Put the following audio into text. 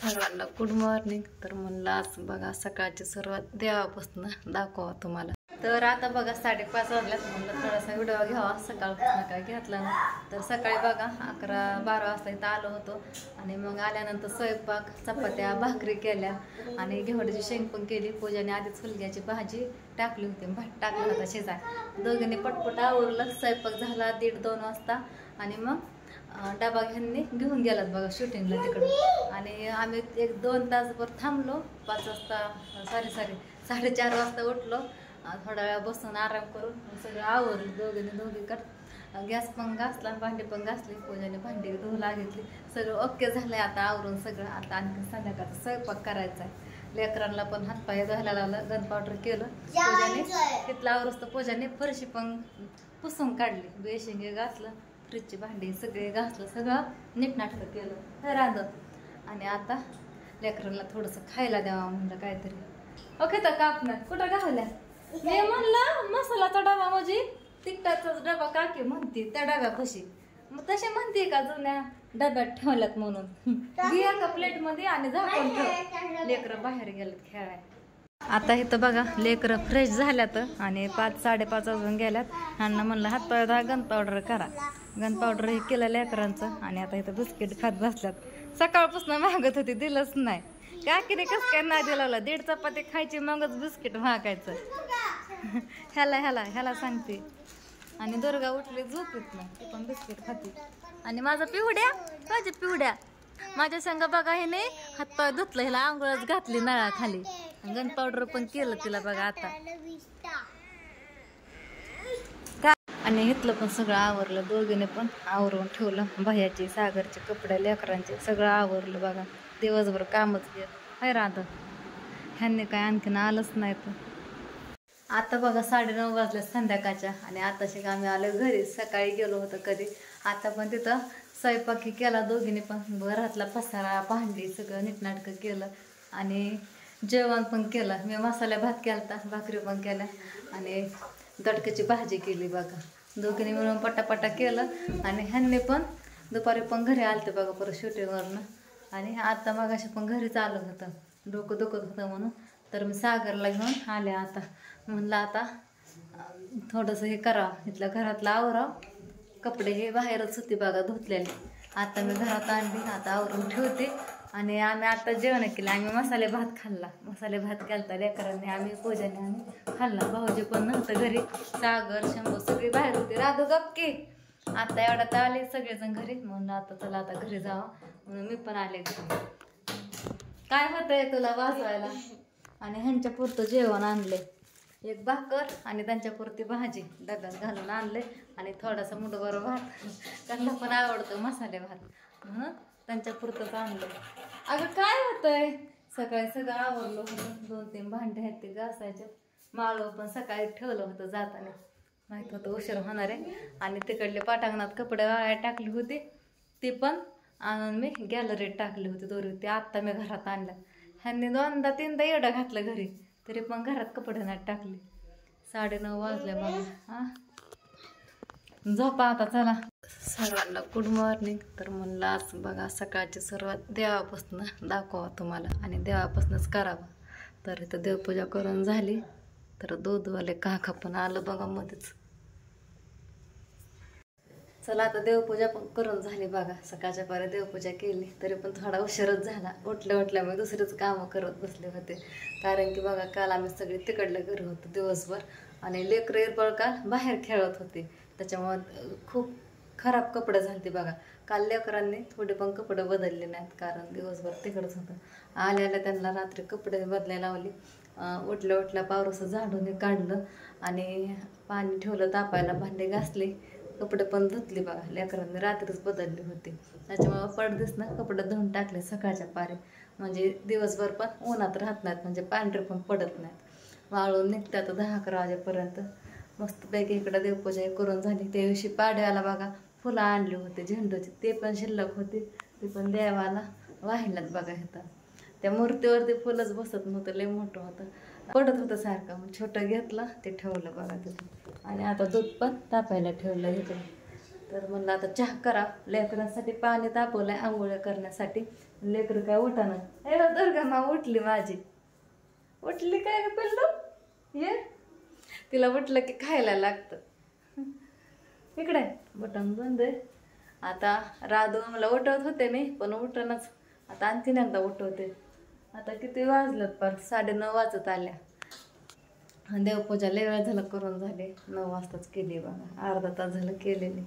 सर्वांना good morning. तर म्हणलं आज बघा सकाळची सुरुवात देवापासून दाखवा तुम्हाला. तर आता बघा 5:30 वाजल्यात. म्हणलं थोडासा व्हिडिओ घ्यावा. सकाळपासून काय घेतला ना. तर सकाळी बघा 11-12 वाजता इथं आलो होतो आणि मग आल्यानंतर स्वयंपाक, चपात्या, भाकरी केल्या आणि घेवड्याची शेंग पण केली. पूजाने आधीच फुलग्याची भाजी टाकली होती, भात टाकला होता शिजाय. दोघींनी पटपट आवरलं. स्वयंपाक झाला 1:30-2 वाजता आणि मग डबा घेऊन गेलात बघा शूटिंगला तिकडं. आणि आम्ही 1-2 तासभर थांबलो. 5 वाजता 4:30 वाजता उठलो. थोडा वेळ बसून आराम करून सगळं आवरलं. दोघीकडं गॅस पण घासला, भांडी पण घासली. पूजाने भांडी धुवू लागली. सगळं ओके झालंय आता आवरून सगळं. आता आणखी संध्याकाळचा स्वयंपाक करायचा आहे. लेकरांना पण हातपाय धुवायला लावलं, गन पावडर केलं पूजाने. तिथलं आवरच तर पूजाने फरशी पण पुसून काढली, बेशिंगे घासलं, फ्रीजची भांडी सगळे घासलं, सगळं नीटनाटकं केलं रांधत. आणि आता लेकरांना थोडंसं खायला द्यावं म्हणलं काहीतरी. ओके तर कापणार कुठं घालल्या. मी म्हणलं मसालाचा डबा म्हणजे तिखटाचा डबा काकी म्हणते त्या डब्यापाशी. मग तसे म्हणते का जुन्या डब्यात ठेवल्यात म्हणून घ्या का प्लेट मध्ये आणि झाकून ठेव. लेकरं बाहेर गेलेत खेळायला. आता इथं बघा लेकरं फ्रेश झाल्यात आणि 5-5:30 वाजून गेल्यात. ह्यांना म्हणलं हातपाय धुवा, गन पावडर करा. गन पावडर हे केलं लेकरांचं. आणि आता इथं बिस्किट खात बसल्यात. सकाळपासून मागत होती, दिलंच नाही. काकीने कसं काय नाही दिलावला. 1.5 चपाती खायची मगच बिस्किट मागायचं. ह्याला सांगते. आणि दुर्गा उठली झोपेत ना, ती पण बिस्किट खाते. आणि माझा पिवड्या माझ्या संग बघा हे नाही हातपाय धुतलं, ह्याला आंघोळच घातली नळाखाली. गन पावडर पण केलं तिला बघा आता. आणि इथलं पण सगळं आवरलं. दोघीने पण आवरून ठेवलं. भैयाचे, सागरचे कपडे, लेकरांचे सगळं आवरलं बघा. दिवसभर कामच गेलं. हाय राधा ह्यांनी काय आणखीन आलंच नाही. तर आता बघा 9:30 वाजल्या संध्याकाळच्या. आणि आताशी आम्ही आलो घरी. सकाळी गेलो होतो कधी. आता पण तिथं स्वयंपाक केला दोघींनी पण. घरातला पसारा, भांडी सगळं नीटनाटकं केलं आणि जेवण पण केलं. मी मसाला भात केला, भाकरी पण केल्या आणि दडक्याची भाजी केली बघा. दोघींनी मिळून पटापटा केलं. आणि ह्यांनी पण दुपारी पण घरी आलते बघा परत शूटिंगवरनं. आणि आता मगाशी पण घरीच आलं होतं, डोकं दुखत होतं म्हणून. तर मी सागरला घेऊन आले. आता म्हणलं आता थोडंसं हे करावं, इथलं घरातलं आवरावं. कपडे हे बाहेरच होते बघा धुतलेले. आता मी घरात आणली, आता आवरून ठेवते. आणि आम्ही आता जेवण केलं. आम्ही मसाले भात खाल्ला. मसाले भात केलता लेकरांनी, आम्ही पूजाने आम्ही खाल्ला. भाऊजी पण नव्हतं घरी. सागर, शंभू सगळी बाहेर होते. राधू गपके आता एवढ्यात आले सगळेजण घरी. म्हणून आता चला आता घरी जावं म्हणून मी पण आले घरी. काय होतंय तुला वाजवायला. आणि ह्यांच्या पुरतं जेवण आणले, एक भाकर आणि त्यांच्या पुरती भाजी डब्यात घालून आणले. आणि थोडासा मुठभर भात, त्यांना पण आवडतो मसाले भात म्हणून त्यांच्या पुरतंच आणलं. अगं काय होतंय. सकाळी सगळं आवडलं होतं. 2-3 भांडे आहेत ते घासायचे. माळव पण सकाळी ठेवलं होतं जाताना, माहित होतं उशीर होणार आहे. आणि तिकडले पाटांगणात कपडे वाळायला टाकली होती, ती पण आणून मी गॅलरीत टाकली होती दोरी. ते आत्ता मी घरात आणल्या. ह्यांनी 2दा-3दा एवढं घातलं घरी, तरी पण घरात कपडे नाही टाकले. 9:30 वाजले बघा. झोपा आता चला. सर्वांना गुड मॉर्निंग. तर म्हणलं आज बघा सकाळची सुरुवात देवापासून दाखवा तुम्हाला आणि देवापासूनच करावं. तर इथं देवपूजा करून झाली. तर दूधवाले काका पण आलं बघा मध्येच. चला आता देवपूजा पण करून झाली बघा. सकाळच्या पारी देवपूजा केली, तरी पण थोडा उशीरच झाला. उठल्या मी दुसरेच कामं करत बसले होते. कारण की बघा काल आम्ही सगळे तिकडलं घरी होतो दिवसभर. आणि लेकरं इरपळ काल बाहेर खेळत होते. त्याच्यामुळे खूप खराब कपडे झाले बघा. काल लेकरांनी थोडे पण कपडे बदलले नाहीत, कारण दिवसभर तिकडंच होतं. आल्याला त्यांना रात्री कपडे बदलायला लावली. उठल्या पावरसं झाडून काढलं आणि पाणी ठेवलं तापायला, भांडे घासले, कपडे पण धुतले बघा. लेकरांनी रात्रीच बदलली होती. त्याच्यामुळे पडदेसनं कपडे धुवून टाकले सकाळच्या पारी. म्हणजे दिवसभर पण उन्हात राहत नाहीत, म्हणजे पांढरे पण पडत नाहीत. वाळून निघतात 10-11 वाजेपर्यंत. मस्तपैकी इकडं देवपूजा करून झाली. त्या दिवशी पाडव्याला बघा फुलं आणली होती झेंडूची, ते पण शिल्लक होते. ते पण देवाला वाहिल्यात बघा. इथं त्या मूर्तीवरती फुलंच बसत नव्हतं, लय मोठं होतं, पडत होतं सारखं. मग छोटं घेतलं ते ठेवलं बघा तिथं. आणि आता दूध पण तापायला ठेवलं इकडे. तर म्हणलं आता चहा करा. लेकरांसाठी पाणी तापवलंय आंघोळ्या करण्यासाठी. लेकरं काय उठाना. हे दुर्गा मा उठली माझी. उठली काय ग पिल्लू ये. तिला उठलं की खायला लागतं. इकडे बटन बंद आहे. आता राधू मला उठवत होते मी पण उठणच. आता आणखीन एकदा उठवते. आता किती वाजलं पर 9:30 वाजत आल्या. देवपूजा लय वेळ झालं करून झाले. 9 वाजताच केली बघा. अर्धा तास झालं केलेली.